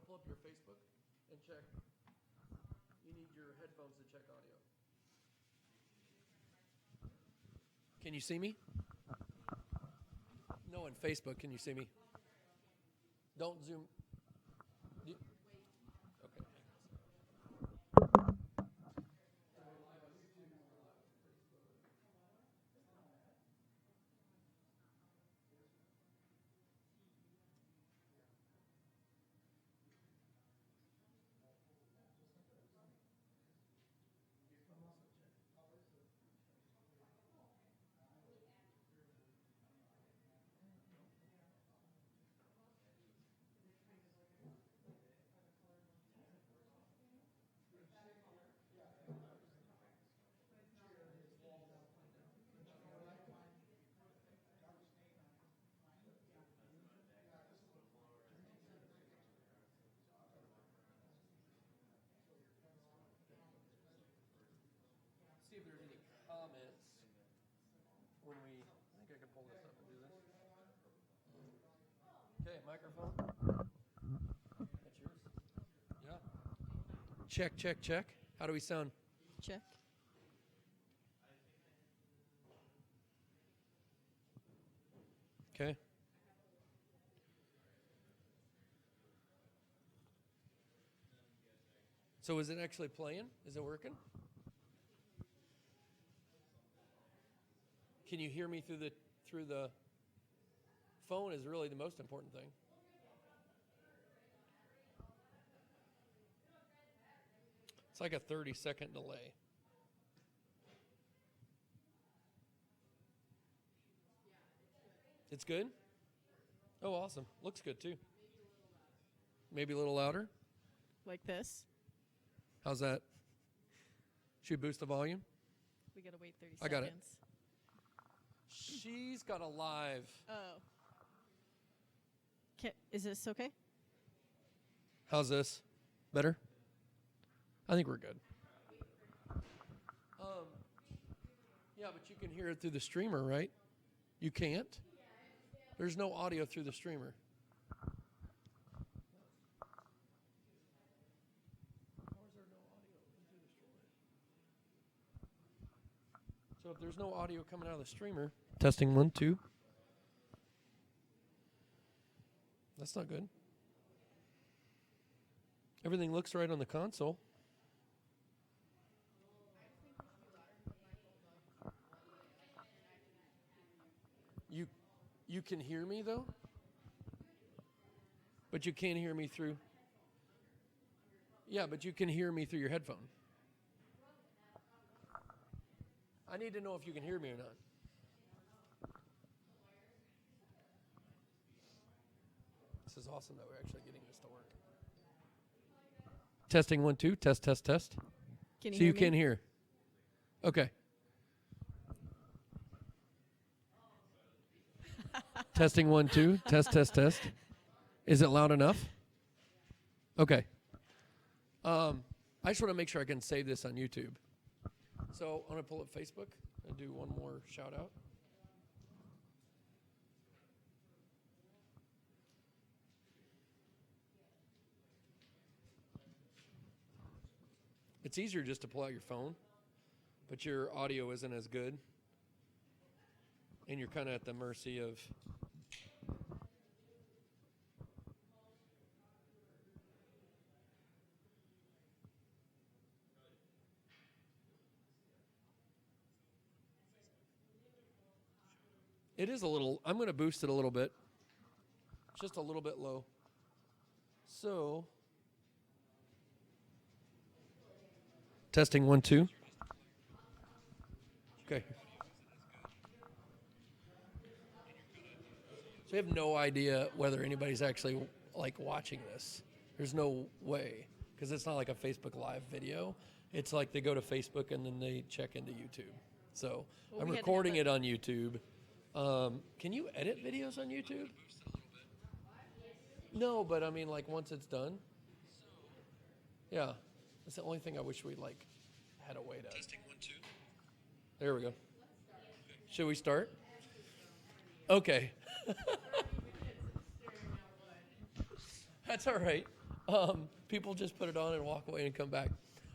pull up your Facebook and check. You need your headphones to check audio. Can you see me? No, on Facebook, can you see me? Don't zoom. Okay. See if there's any comments when we. I think I can pull this up and do this. Okay, microphone. That's yours. Yeah. Check, check, check. How do we sound? Check. Okay. So is it actually playing? Is it working? Can you hear me through the phone is really the most important thing. It's like a 30-second delay. It's good? Oh, awesome. Looks good too. Maybe a little louder? Like this. How's that? Should we boost the volume? We gotta wait 30 I seconds. got it. She's got a live. Oh. Is this okay? How's this? Better? I think we're good. Yeah, but you can hear it through the streamer, right? You can't? There's no audio through the streamer. So if there's no audio coming out of the streamer, testing 1, 2. That's not good. Everything looks right on the console. You can hear me though? But you can't hear me through. Yeah, but you can hear me through your headphone. I need to know if you can hear me or not. This is awesome that we're actually getting this to work. Testing 1, 2. Test, test, test. Can you so hear you me? can hear. Okay. Testing 1, 2. Test, test, test. Is it loud enough? Okay. I just want to make sure I can save this on YouTube. So I'm going to pull up Facebook and do one more shout out. It's easier just to pull out your phone, but your audio isn't as good. And you're kind of at the mercy of... It is a little, I'm going to boost it a little bit. Just a little bit low. So, testing 1, 2. Okay. So we have no idea whether anybody's actually like watching this. There's no way, because it's not like a Facebook Live video. It's like they go to Facebook and then they check into YouTube. So I'm recording it on YouTube. Can you edit videos on YouTube? No, but I mean, like once it's done. Yeah, that's the only thing I wish we like had a way to. Testing 1, 2. There we go. Should we start? Okay. That's all right. People just put it on and walk away and come back.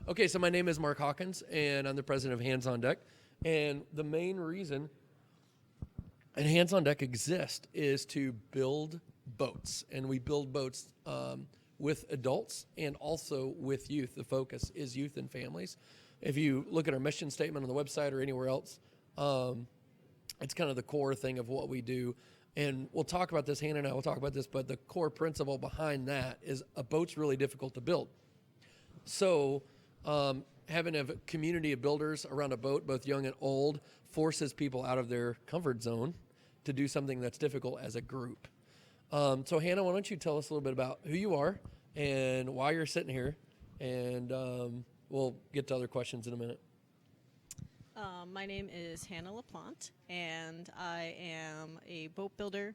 Okay, so my name is Mark Hawkins, and I'm the president of Hands on Deck. And the main reason and Hands on Deck exists is to build boats, and we build boats with adults and also with youth. The focus is youth and families. If you look at our mission statement on the website or anywhere else, it's kind of the core thing of what we do. And we'll talk about this, Hannah and I will talk about this, but the core principle behind that is a boat's really difficult to build. So having a community of builders around a boat, both young and old, forces people out of their comfort zone to do something that's difficult as a group. So Hannah, why don't you tell us a little bit about who you are and why you're sitting here, and we'll get to other questions in a minute. My name is Hannah LaPlante, and I am a boat builder,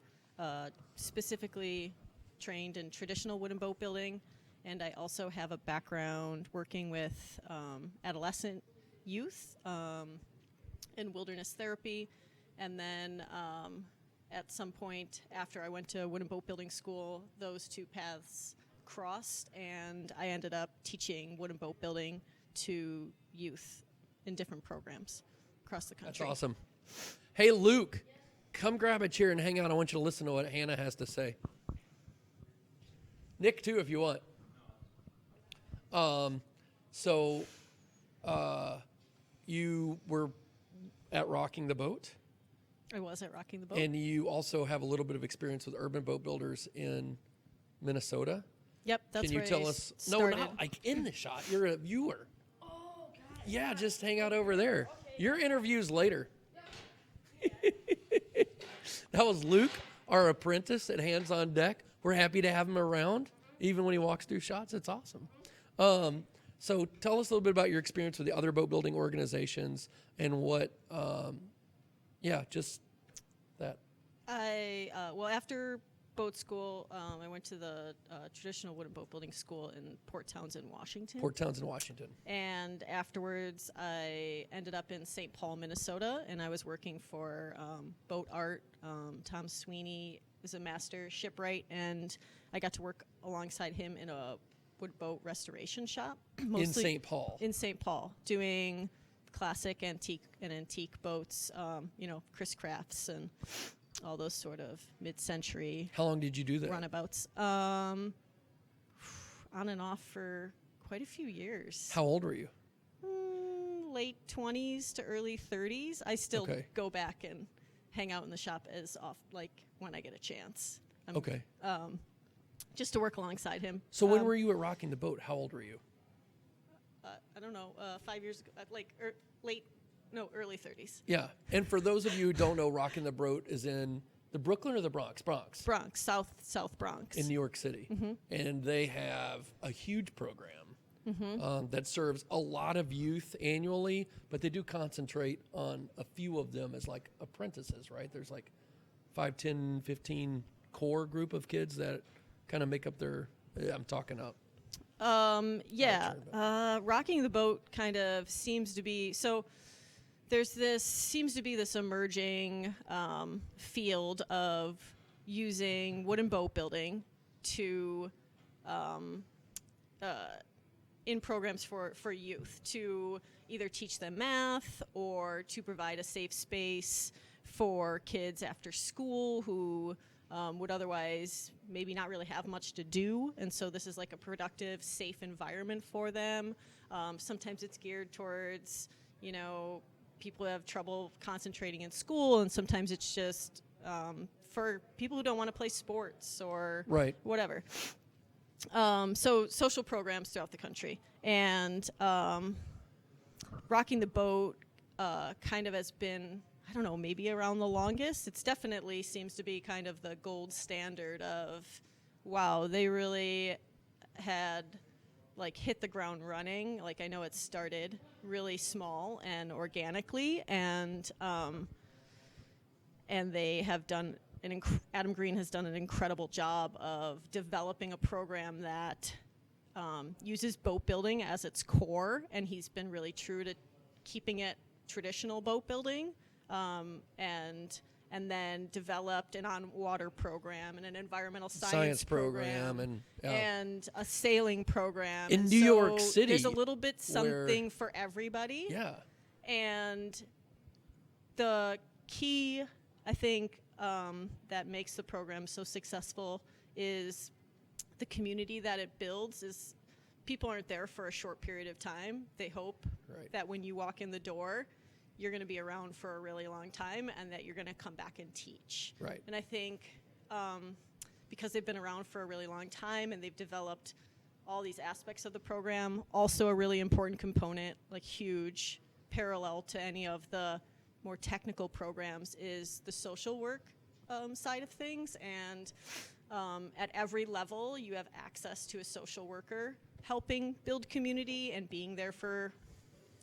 specifically trained in traditional wooden boat building, and I also have a background working with adolescent youth in wilderness therapy, and then at some point after I went to wooden boat building school, those two paths crossed, and I ended up teaching wooden boat building to youth in different programs across the country. That's awesome. Hey, Luke, come grab a chair and hang out. I want you to listen to what Hannah has to say. Nick, too, if you want. You were at Rocking the Boat, I was at Rocking the Boat. and you also have a little bit of experience with urban boat builders in Minnesota. Yep, that's Can you where tell I us? started. No, not like in the shot. You're a viewer. Oh, God. Yeah, just hang out over there. Okay. Your interview's later. That was Luke, our apprentice at Hands on Deck. We're happy to have him around, even when he walks through shots. It's awesome. So tell us a little bit about your experience with the other boat building organizations and what, just that. Well, after boat school, I went to the traditional wooden boat building school in Port Townsend, Washington. Port Townsend, Washington. And afterwards, I ended up in St. Paul, Minnesota, and I was working for Boat Art. Tom Sweeney is a master shipwright, and I got to work alongside him in a wood boat restoration shop. In St. Paul. In St. Paul, doing classic antique boats, Chris Crafts and all those sort of mid-century How long did you do that? runabouts. On and off for quite a few years. How old were you? Late 20s to early 30s. I still Okay. go back and hang out in the shop when I get a chance. Okay. Just to work alongside him. So when were you at Rocking the Boat? How old were you? I don't know, 5 years ago, early 30s. Yeah. And for those of you who don't know, Rocking the Boat is in the Brooklyn or the Bronx? Bronx. Bronx, South Bronx. In New York City. Mm-hmm. And they have a huge program that serves a lot of youth annually, but they do concentrate on a few of them as like apprentices, right? There's like 5, 10, 15 core group of kids that kind of make up their, I'm talking up. Rocking the Boat kind of seems to be, so there's this emerging field of using wooden boat building to in programs for youth to either teach them math or to provide a safe space for kids after school who would otherwise maybe not really have much to do, and so this is like a productive, safe environment for them. Sometimes it's geared towards, people who have trouble concentrating in school, and sometimes it's just for people who don't want to play sports or whatever. So social programs throughout the country. And Rocking the Boat kind of has been, I don't know, maybe around the longest. It's definitely seems to be kind of the gold standard of, wow, they really had hit the ground running. I know it started really small and organically, and they have done Adam Green has done an incredible job of developing a program that uses boat building as its core, and he's been really true to keeping it traditional boat building, and and then developed an on-water program and an environmental Science program and and a sailing program. In And New York so City, there's a little bit where- something for everybody. yeah. And the key, I think, that makes the program so successful is the community that it builds. Is people aren't there for a short period of time. They hope Right. that when you walk in the door, you're going to be around for a really long time and that you're going to come back and teach. Right. And I think because they've been around for a really long time and they've developed all these aspects of the program, also a really important component, like huge parallel to any of the more technical programs, is the social work side of things. And at every level, you have access to a social worker helping build community and being there for,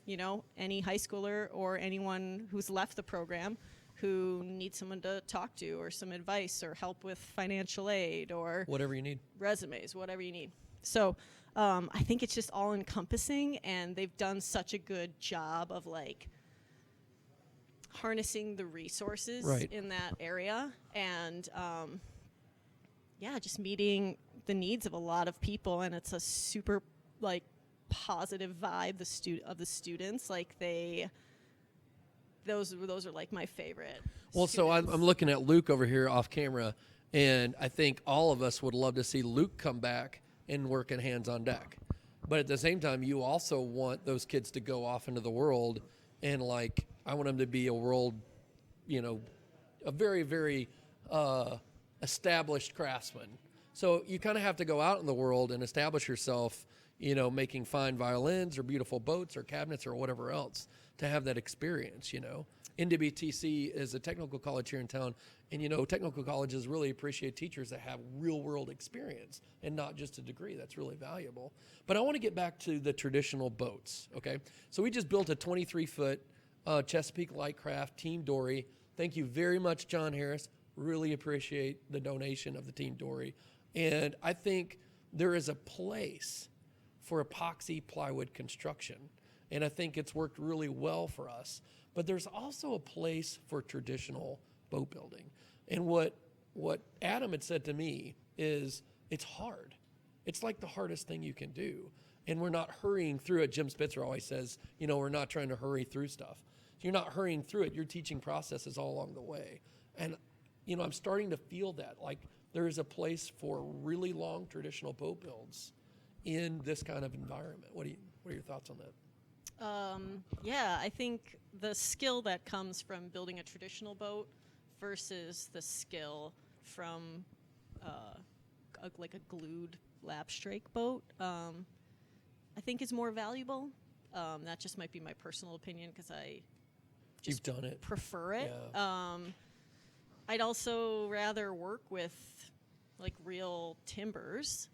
you know, any high schooler or anyone who's left the program who needs someone to talk to or some advice or help with financial aid or Whatever you need. resumes, whatever you need. So I think it's just all encompassing, and they've done such a good job of like harnessing the resources Right. in that area, and yeah, just meeting the needs of a lot of people. And it's a super like positive vibe of the students. Like those are like my favorite. Well, so I'm looking at Luke over here off camera, and I think all of us would love to see Luke come back and work in Hands on Deck. But at the same time, you also want those kids to go off into the world, and like, I want them to be a world, you know, a very, very established craftsman. So you kind of have to go out in the world and establish yourself, you know, making fine violins or beautiful boats or cabinets or whatever else to have that experience, you know. NWTC is a technical college here in town, and, you know, technical colleges really appreciate teachers that have real-world experience and not just a degree. That's really valuable. But I want to get back to the traditional boats, okay? So we just built a 23-foot Chesapeake Lightcraft Team Dory. Thank you very much, John Harris. Really appreciate the donation of the Team Dory. And I think there is a place for epoxy plywood construction, and I think it's worked really well for us. But there's also a place for traditional boat building. And what Adam had said to me is, it's hard. It's like the hardest thing you can do. And we're not hurrying through it. Jim Spitzer always says, you know, we're not trying to hurry through stuff. You're not hurrying through it. You're teaching processes all along the way. And, you know, I'm starting to feel that. Like, there is a place for really long traditional boat builds in this kind of environment. What are your thoughts on that? Yeah, I think the skill that comes from building a traditional boat versus the skill from like a glued lap strake boat, I think is more valuable. That just might be my personal opinion because I just You've done it. prefer it. Yeah. I'd also rather work with like real timbers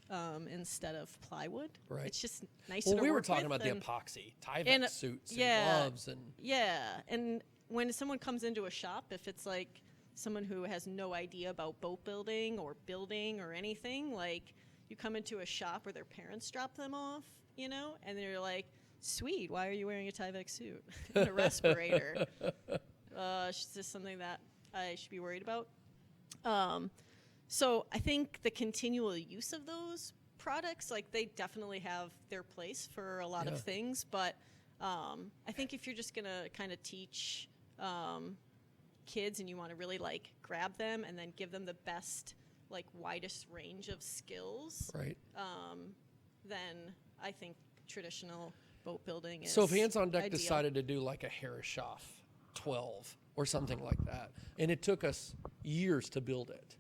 instead of plywood. Right. It's just nicer Well, to we were work talking with about the and- epoxy, and, Tyvek suits and yeah, gloves and yeah, and when someone comes into a shop, if it's like someone who has no idea about boat building or anything, like you come into a shop where their parents drop them off, you know, and they're like, "Sweet, why are you wearing a Tyvek suit and a respirator? Is this something that I should be worried about?" So I think the continual use of those products, like they definitely have their place for a lot Yeah. of things, but I think if you're just gonna kind of teach kids and you want to really like grab them and then give them the best, like widest range of skills, right. then I think traditional boat building is So if Hands on Deck ideal. decided to do like a Harris-Schaff 12 or something like that, and it took us years to build it,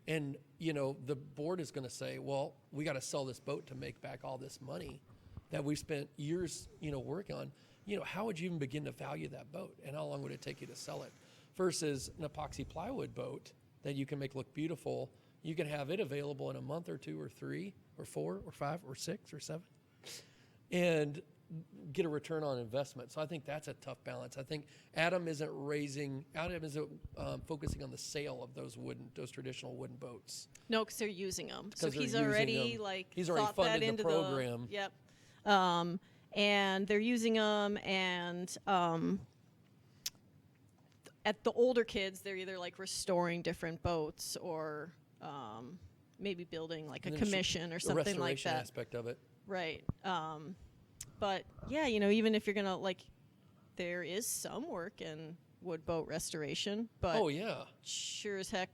and you know the board is going to say, well, we got to sell this boat to make back all this money that we spent years, you know, working on. You know, how would you even begin to value that boat, and how long would it take you to sell it? Versus an epoxy plywood boat that you can make look beautiful, you can have it available in a month or 2 or 3 or 4 or 5 or 6 or 7, and get a return on investment. So I think that's a tough balance. I think Adam isn't focusing on the sale of those traditional wooden boats. No, because they're using them. So 'Cause they're he's using already them. like He's already thought that funded the into program. Yep. And they're using them, and at the older kids, they're either like restoring different boats or maybe building like a And then commission or the something like restoration that. aspect of it. Right. But yeah, you know, even if you're gonna like, there is some work in wood boat restoration, but Oh yeah. sure as heck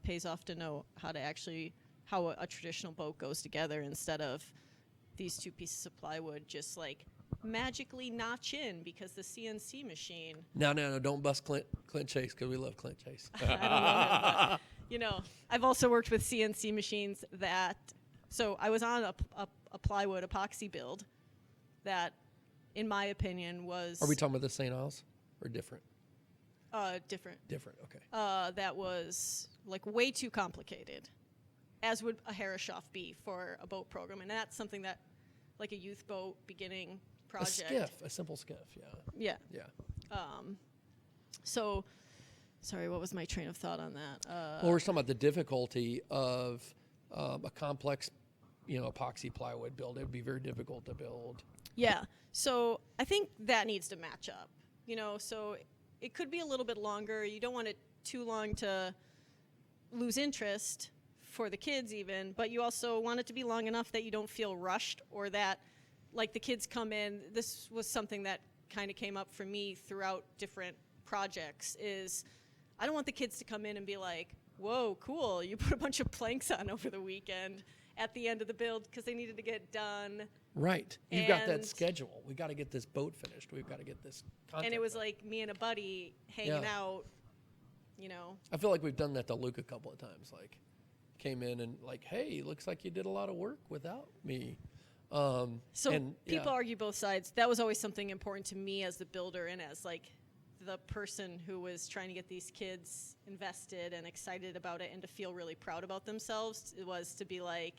pays off to know how a traditional boat goes together instead of these two pieces of plywood just like magically notch in because the CNC machine. No, don't bust Clint Chase because we love Clint Chase. I don't know him, but, you know, I've also worked with CNC machines so I was on a plywood epoxy build that, in my opinion, was... Are we talking about the St. Isles or different? Different. Different, okay. That was like way too complicated, as would a Harrishoff be for a boat program. And that's something that, like a youth boat beginning project. A simple skiff, yeah. Yeah. Yeah. So, sorry, what was my train of thought on that? Well, we're talking about the difficulty of a complex, epoxy plywood build. It would be very difficult to build. Yeah. So I think that needs to match up. So it could be a little bit longer. You don't want it too long to lose interest for the kids even, but you also want it to be long enough that you don't feel rushed or that, like, the kids come in. This was something that kind of came up for me throughout different projects is I don't want the kids to come in and be like, whoa, cool, you put a bunch of planks on over the weekend at the end of the build because they needed to get done. Right. You've got that And- schedule. We've got to get this boat finished. We've got to get this content. And it was done. like me and a buddy hanging Yeah. out, I feel like we've done that to Luke a couple of times. Like, came in and like, hey, looks like you did a lot of work without me. So and, people yeah. argue both sides. That was always something important to me as the builder and as like the person who was trying to get these kids invested and excited about it and to feel really proud about themselves. It was to be like,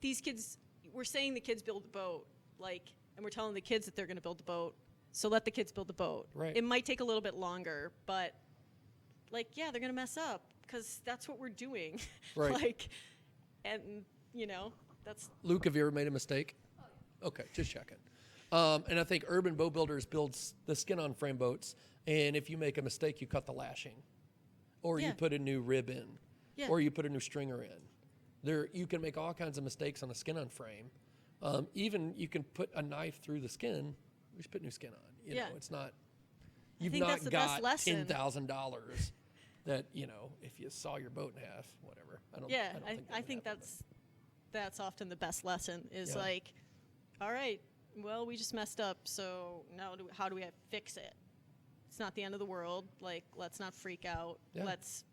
these kids, we're saying the kids build the boat, like, and we're telling the kids that they're going to build the boat. So let the kids build the boat. Right. It might take a little bit longer, but like, yeah, they're going to mess up because that's what we're doing. Right. Like, and that's Luke, have you ever made a mistake? Okay, just checking. And I think Urban Boat Builders builds the skin-on frame boats, and if you make a mistake, you cut the lashing, or you Yeah. put a new rib in, Yeah. or you put a new stringer in. You can make all kinds of mistakes on a skin-on frame. Even you can put a knife through the skin. We just put new skin on. Yeah. It's not. You've think not that's the best got lesson. $10,000 that if you saw your boat in half, whatever. I don't I think happen, that's often the best lesson is Yeah. like, all right, well, we just messed up, so now how do we fix it? It's not the end of the world. Like, let's not freak out. Yeah. Let's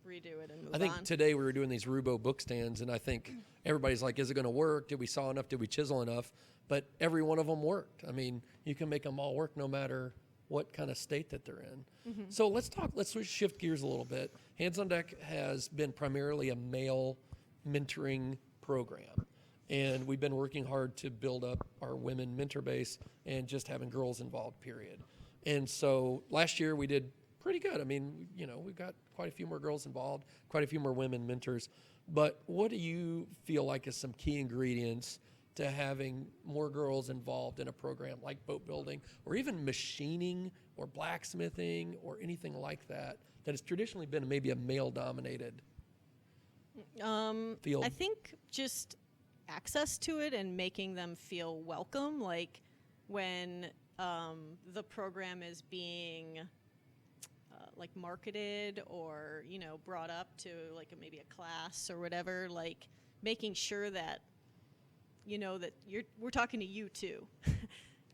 redo it and move I think on. today we were doing these Rubo book stands, and I think everybody's like, is it going to work? Did we saw enough? Did we chisel enough? But every one of them worked. I mean, you can make them all work no matter what kind of state that they're in. Mm-hmm. So let's shift gears a little bit. Hands on Deck has been primarily a male mentoring program. And we've been working hard to build up our women mentor base and just having girls involved, period. And so last year we did pretty good. I mean, we've got quite a few more girls involved, quite a few more women mentors. But what do you feel like is some key ingredients to having more girls involved in a program like boat building or even machining or blacksmithing or anything like that has traditionally been maybe a male-dominated field? I think just access to it and making them feel welcome, like when the program is being like marketed or brought up to like maybe a class or whatever, like making sure that that we're talking to you too,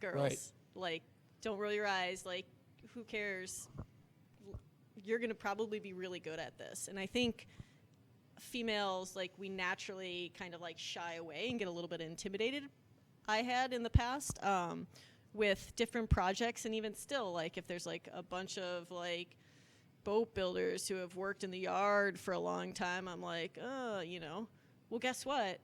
girls. Right. Like, don't roll your eyes. Like, who cares? You're gonna probably be really good at this. And I think females, like, we naturally kind of like shy away and get a little bit intimidated. I had in the past with different projects, and even still, like, if there's like a bunch of like boat builders who have worked in the yard for a long time, I'm like, well, guess what?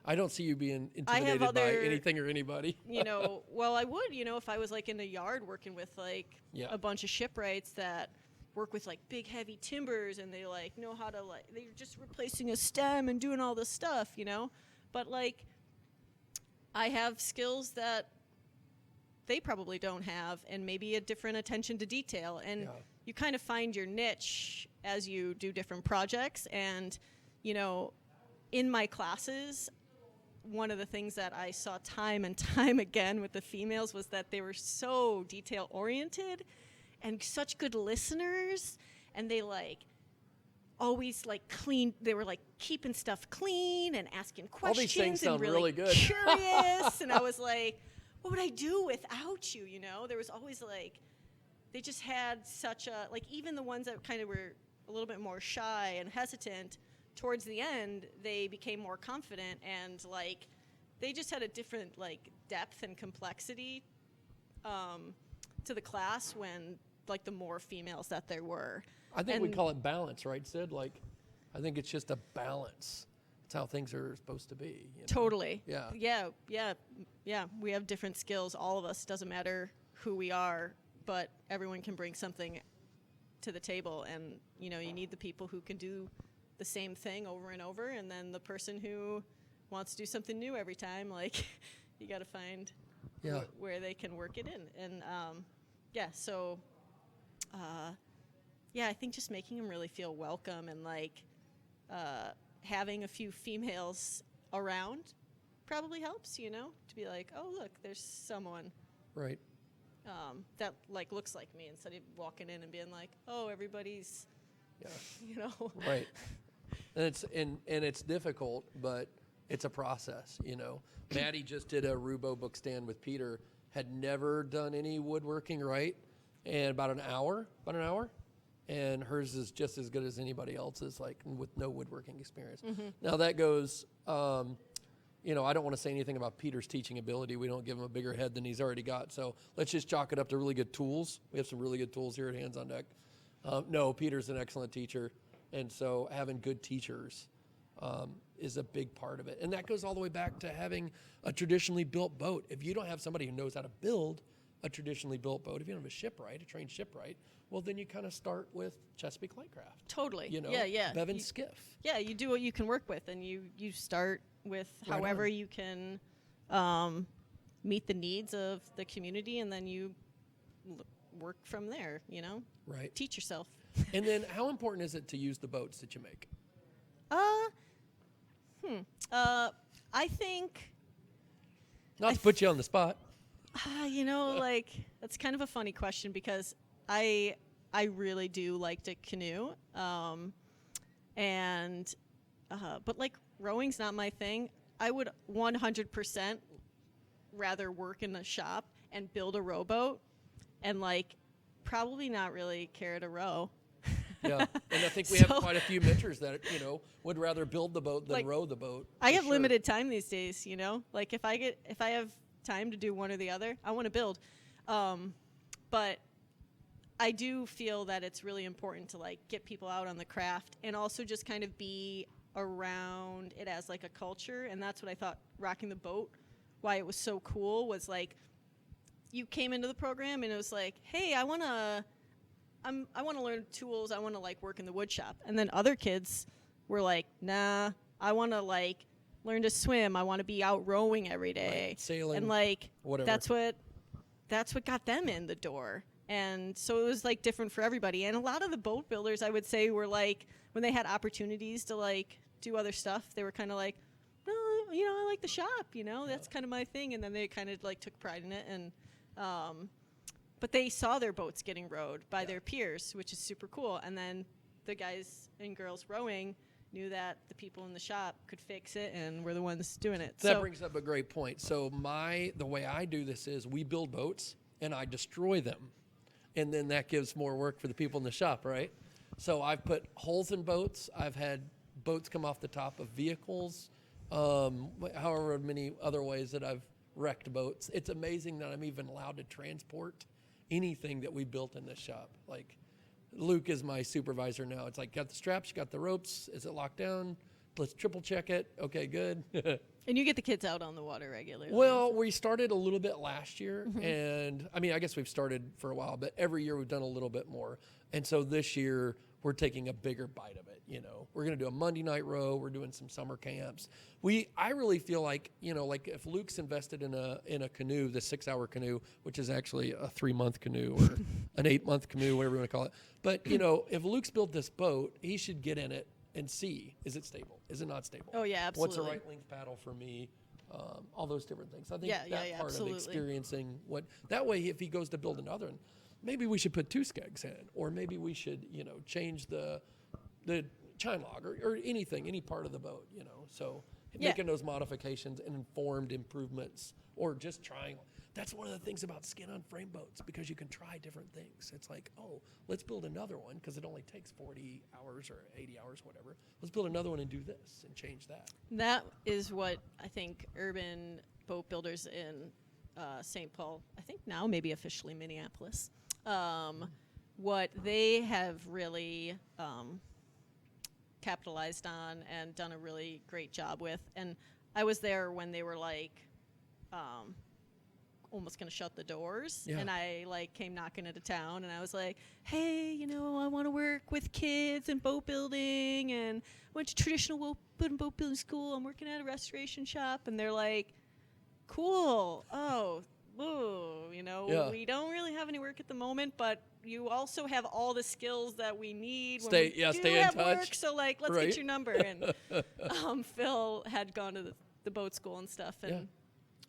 I don't see you being I have intimidated by other- anything or anybody. Well, I would, if I was like in the yard working with like Yeah. a bunch of shipwrights that work with like big heavy timbers and they like know how to they're just replacing a stem and doing all this stuff, but like I have skills that they probably don't have, and maybe a different attention to detail. And Yeah. you kind of find your niche as you do different projects. And, you know, in my classes, one of the things that I saw time and time again with the females was that they were so detail oriented and such good listeners, and they like always like clean. They were like keeping stuff clean and asking All questions. these things sound and really good. Curious, and I was like, what would I do without you? You know, there was always like, they just had such a, like, even the ones that kind of were a little bit more shy and hesitant, towards the end, they became more confident, and like, they just had a different like depth and complexity to the class when like the more females that there were. I think we And- call it balance, right, Sid? Like, I think it's just a balance. It's how things are supposed to be. You know? Totally. Yeah. Yeah. We have different skills. All of us. Doesn't matter who we are, but everyone can bring something to the table. And, you know, you need the people who can do the same thing over and over. And then the person who wants to do something new every time, like, you got to find Yeah. where they can work it in. And, so, I think just making them really feel welcome and, like, having a few females around probably helps, you know, to be like, oh, look, there's someone Right. that like looks like me, instead of walking in and being like, oh, everybody's, Yeah. you know. Right. And it's difficult, but it's a process, you know. Maddie just did a Rubo book stand with Peter, had never done any woodworking, right? And about an hour. And hers is just as good as anybody else's, like with no woodworking experience. Now that goes, you know, I don't want to say anything about Peter's teaching ability. We don't give him a bigger head than he's already got. So let's just chalk it up to really good tools. We have some really good tools here at Hands on Deck. No, Peter's an excellent teacher. And so having good teachers is a big part of it. And that goes all the way back to having a traditionally built boat. If you don't have somebody who knows how to build a traditionally built boat, if you don't have a shipwright, a trained shipwright, well, then you kind of start with Chesapeake Lightcraft. Totally. You know, Yeah. Bevan You- Skiff. Yeah, you do what you can work with, and you start with Right however on. you can meet the needs of the community, and then you work from there, you know? Right. Teach yourself. And then how important is it to use the boats that you make? I think, Not to put you on the spot. you know, like, that's kind of a funny question, because I really do like to canoe, but like, rowing's not my thing. I would 100% rather work in a shop and build a rowboat, and like, probably not really care to row. Yeah. And I think we have So- quite a few mentors that, you know, would rather build the boat than Like, row the boat. I for have sure. limited time these days, you know? Like, if I have time to do one or the other, I want to build. But I do feel that it's really important to, like, get people out on the craft, and also just kind of be around it as, like, a culture. And that's what I thought Rocking the Boat, why it was so cool, was, like, you came into the program and it was like, hey, I want to learn tools. I want to, like, work in the wood shop. And then other kids were like, nah, I want to, like, learn to swim. I want to be out rowing every day. Right, sailing, And, like, whatever. that's what got them in the door. And so it was, like, different for everybody. And a lot of the boat builders, I would say, were like, when they had opportunities to, like, do other stuff, they were kind of like, no, you know, I like the shop, you know, that's kind of my thing. And then they kind of, like, took pride in it. And but they saw their boats getting rowed by their peers, which is super cool. And then the guys and girls rowing knew that the people in the shop could fix it, and we're the ones doing it. That brings up a great point. So the way I do this is we build boats and I destroy them. And then that gives more work for the people in the shop, right? So I've put holes in boats. I've had boats come off the top of vehicles, however many other ways that I've wrecked boats. It's amazing that I'm even allowed to transport anything that we built in this shop. Like, Luke is my supervisor now. It's like, got the straps, got the ropes. Is it locked down? Let's triple check it. Okay, good. And you get the kids out on the water regularly. Well, we started a little bit last year, and I mean, I guess we've started for a while, but every year we've done a little bit more. And so this year we're taking a bigger bite of it. We're going to do a Monday night row. We're doing some summer camps. I really feel like, like if Luke's invested in a canoe, the 6-hour canoe, which is actually a 3-month canoe or an 8-month canoe, whatever you want to call it. But, if Luke's built this boat, he should get in it and see, is it stable? Is it not stable? Oh, yeah, absolutely. What's the right length paddle for me? All those different things. I think that part absolutely. of experiencing that way, if he goes to build another one, maybe we should put 2 skegs in, or maybe we should, change the chine log or anything, any part of the boat, So making those modifications and informed improvements, or just trying. That's one of the things about skin on frame boats, because you can try different things. It's like, oh, let's build another one because it only takes 40 hours or 80 hours, whatever. Let's build another one and do this and change that. That is what I think urban boat builders in St. Paul, I think now maybe officially Minneapolis, what they have really capitalized on and done a really great job with. And I was there when they were almost going to shut the doors. And I came knocking into town, and I was like, hey, I want to work with kids and boat building, and went to traditional boat building school. I'm working at a restoration shop. And they're like, cool. Oh, ooh, we don't really have any work at the moment, but you also have all the skills that we need stay in touch. Work, so let's get your number. And Phil had gone to the boat school and stuff, and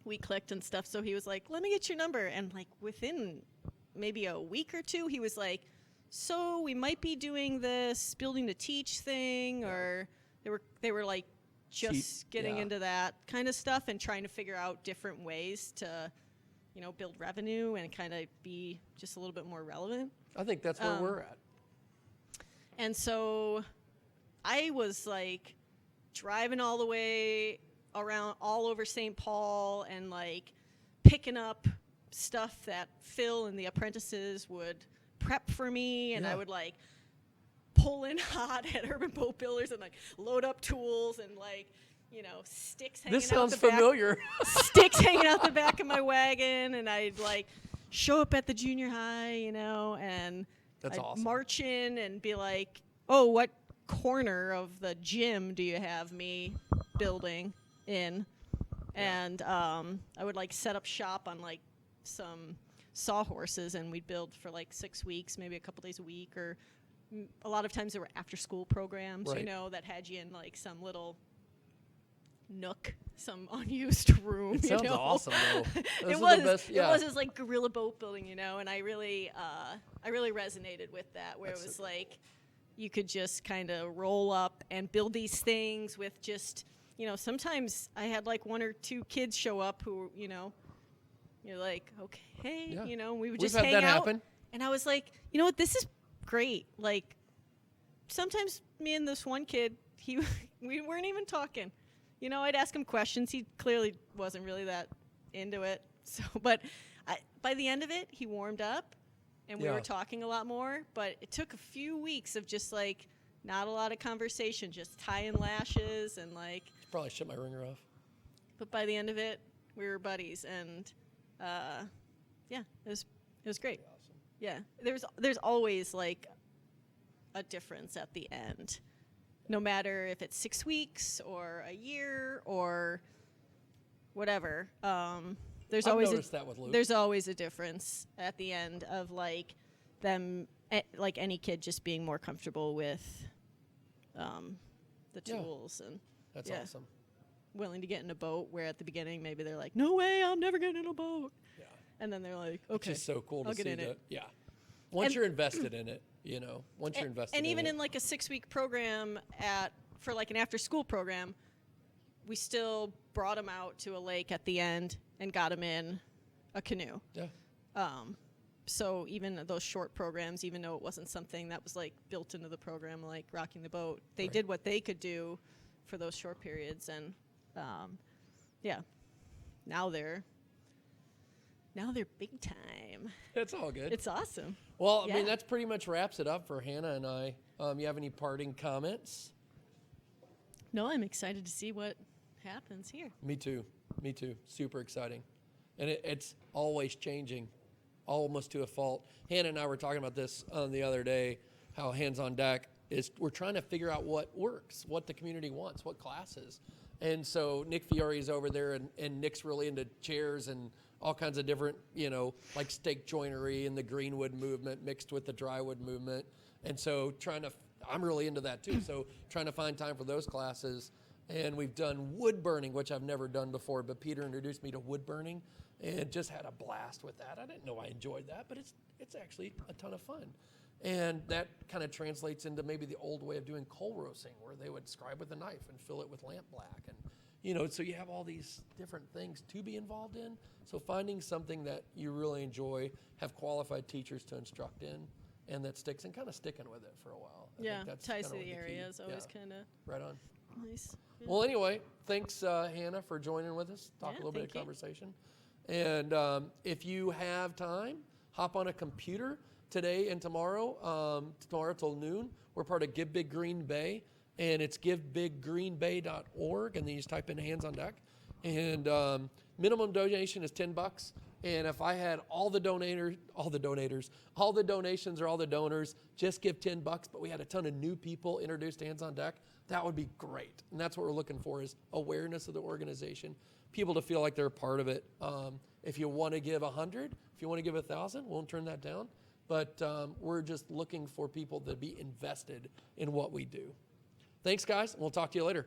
we clicked and stuff. So he was like, let me get your number. And within maybe a week or two, he was like, so we might be doing this building to teach thing, or they were just getting into that kind of stuff and trying to figure out different ways to build revenue and kind of be just a little bit more relevant. I think that's where we're at. And so I was driving all the way around all over St. Paul and picking up stuff that Phil and the apprentices would prep for me, and I would pull in hot at Urban Boat Builders and load up tools and sticks hanging out the back. This sounds familiar. Sticks hanging out the back of my wagon, and I'd show up at the junior high, and that's I'd awesome. March in and be like, oh, what corner of the gym do you have me building in? And I would set up shop on some sawhorses, and we'd build for 6 weeks, maybe a couple days a week, or a lot of times there were after school programs, right. That had you in some little nook, some unused room. It sounds awesome, though. It was just guerrilla boat building, and I really resonated with that, where it was you could just kind of roll up and build these things with just, sometimes I had 1 or 2 kids show up who, you're like, okay, we would just hang out. Happen. And I was like, you know what, this is great. Sometimes me and this one kid, we weren't even talking. I'd ask him questions. He clearly wasn't really that into it. So, but by the end of it, he warmed up, and we were talking a lot more. But it took a few weeks of just not a lot of conversation, just tying lashes and Probably shut my ringer off. But by the end of it, we were buddies, and it was great. Awesome. Yeah, there's always a difference at the end. No matter if it's 6 weeks or a year or whatever, there's I've noticed that with Luke. There's always a difference at the end of them, any kid just being more comfortable with the tools and that's awesome. Willing to get in a boat. Where at the beginning maybe they're like, no way, I'm never getting in a boat. Yeah, and then they're like, okay, it's just so cool I'll to get see in it. Yeah. Once you're invested in it, once you're invested in it. And even in a 6-week program for an after-school program, we still brought them out to a lake at the end and got them in a canoe. Yeah. So even those short programs, even though it wasn't something that was built into the program, rocking the boat, they did what they could do for those short periods. And now they're big time. It's all good. It's awesome. Well, I mean, that's pretty much wraps it up for Hannah and I. You have any parting comments? No, I'm excited to see what happens here. Me too. Super exciting. And it's always changing, almost to a fault. Hannah and I were talking about this the other day, how Hands on Deck, is we're trying to figure out what works, what the community wants, what classes. And so Nick Fiore is over there, and Nick's really into chairs and all kinds of different, like stake joinery and the greenwood movement mixed with the drywood movement. And so I'm really into that too. So trying to find time for those classes. And we've done wood burning, which I've never done before, but Peter introduced me to wood burning and just had a blast with that. I didn't know I enjoyed that, but it's actually a ton of fun. And that kind of translates into maybe the old way of doing coal roasting, where they would scribe with a knife and fill it with lamp black. And, so you have all these different things to be involved in. So finding something that you really enjoy, have qualified teachers to instruct in, and that sticks, and kind of sticking with it for a while. I think that's ties to kinda the what area key. is always Yeah. kind of Right on. nice. Yeah. Well, anyway, thanks, Hannah, for joining with us. Talk a little bit of thank you. conversation. And if you have time, hop on a computer today and tomorrow till noon. We're part of Give Big Green Bay, and it's givebiggreenbay.org, and then you just type in Hands on Deck. And minimum donation is $10. And if I had all the donations or all the donors just give $10, but we had a ton of new people introduced to Hands on Deck, that would be great. And that's what we're looking for, is awareness of the organization, people to feel like they're a part of it. If you want to give 100, if you want to give 1,000, won't turn that down. But we're just looking for people to be invested in what we do. Thanks, guys. And we'll talk to you later.